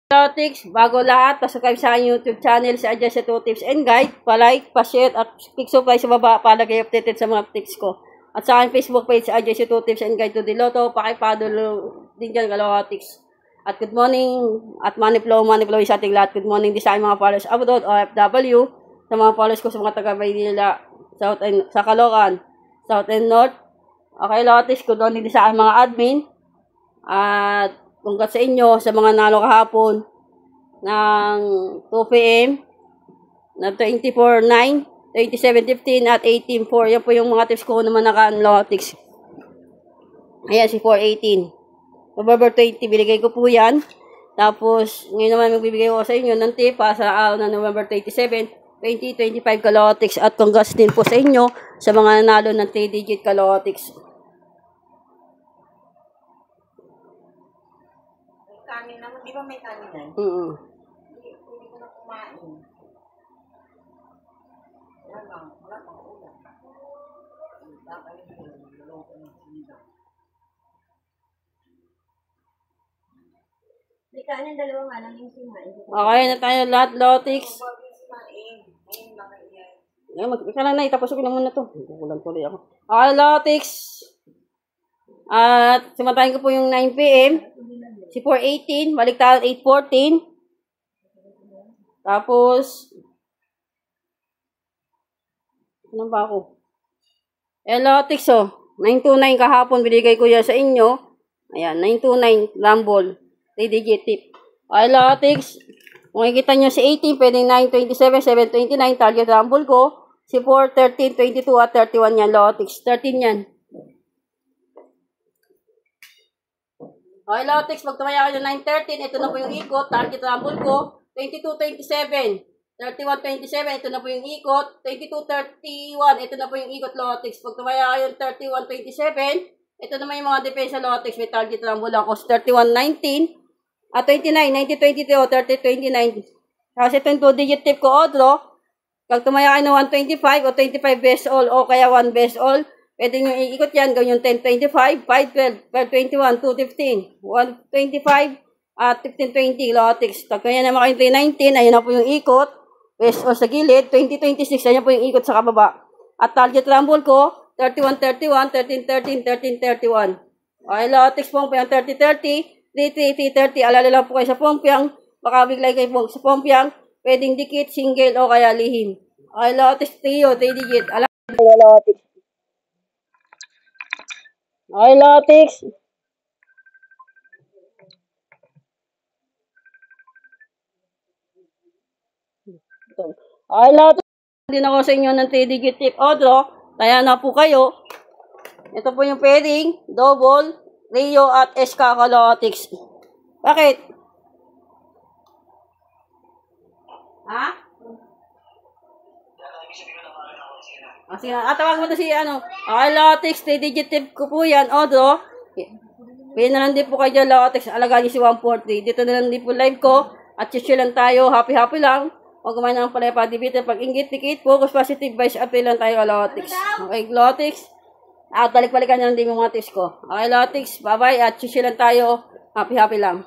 Tips, bago lahat, pasubscribe sa aking YouTube channel sa Adjust to Tips and Guide. Pa-like, pa-share at click subscribe sa baba para kayo updated sa mga tips ko. At sa aking Facebook page sa Adjust to Tips and Guide to Diloto, pakipalo din dyan Kaloka Tips. At good morning at money flow sa ating lahat. Good morning din sa aking mga followers abroad, OFW, sa mga followers ko sa mga taga-Maynila, South and sa Caloocan, South and North. Okay, Lotis, good morning din sa aking mga admin. At congrats sa inyo sa mga nalo kahapon ng 2 PM na 24-9, 27-15 at 18-4. Yan po yung mga tips ko naman naka-Lotics. Ayan, si 418. November 20, binigay ko po yan. Tapos, ngayon naman magbibigay ko sa inyo ng tip sa araw na November 27, 2025 Kalotics. At congrats din po sa inyo sa mga nanalo ng 3-digit Kalotics. Kanin naman, di ba may kanin na? Hindi ko na kumain. Wala lang, wala pang ulam. May kanin, dalawa nga lang yung simain. Okay na tayo lahat, Lotics. Ika lang na, itapasokin na muna to. Kulang tuloy ako. Okay, Lotics. At sumatayin ko po yung 9 PM. Si 418, baliktaran 814. Tapos, ano ba ako? Lotics, 929 kahapon, binigay ko yan sa inyo. Ayan, 929, Rumble. 3-digit tip. Lotics, kung nakikita nyo si 18, pwedeng 927, 729, target Rumble ko. Si 4, 13, 22 at 31 yan, Lotics. 13 yan. Okay, Lotics, pag tumaya kayo ng 913, ito na po yung ikot, target rumble ko, 2227, 3127, ito na po yung ikot, 2231, ito na po yung ikot, Lotics. Pag tumaya kayo ng 3127, ito naman yung mga depensa, Lotics, may target rumble ako, 3119, at 29, 9023 o 3029. Kasi ito yung 2-digit tip ko, Odro, pag tumaya kayo ng 125 o 25 best all o kaya 1 best all, pwede nyo iikot yan, gawin yung 1025, 512, 521, 215, 125, at 1520, Lotics. Pag kaya naman kayo 319, ayan na po yung ikot. West o sa gilid, 2026, ayan po yung ikot sa kababa. At target rumble ko, 3131, 1313, 1331. Okay, Lotics Pompiang 3030, 33330. Alala lang po kayo sa Pompiang, baka biglay kayo po sa Pompiang, pwedeng dikit, single o kaya lihim. Okay, Lotics Trio, 3-digit. Alala Lotics. Okay, Lotics. Okay, Lotics. Hindi na ako sa inyo ng 3-digit tip, Odro. Kaya na po kayo. Ito po yung pairing, double, Rio at SK Lotics. Bakit? Ha? Sige na. Tawag mo na si Okay, Lotics, 3-digit tip ko po yan, Odro. Pwede na lang din po kayo dyan, Lotics. Alagaan niyo si 143. Dito na lang din po live ko. At chill lang tayo. Happy lang. Huwag kumain ng palay pa. Dibita pag ingit-tikit. Focus positive vibes. At lang tayo, Lotics. Okay, Lotics. At balik-balikan na lang din yung mga tips ko. Okay, Lotics. Bye-bye. At chill lang tayo. Happy lang.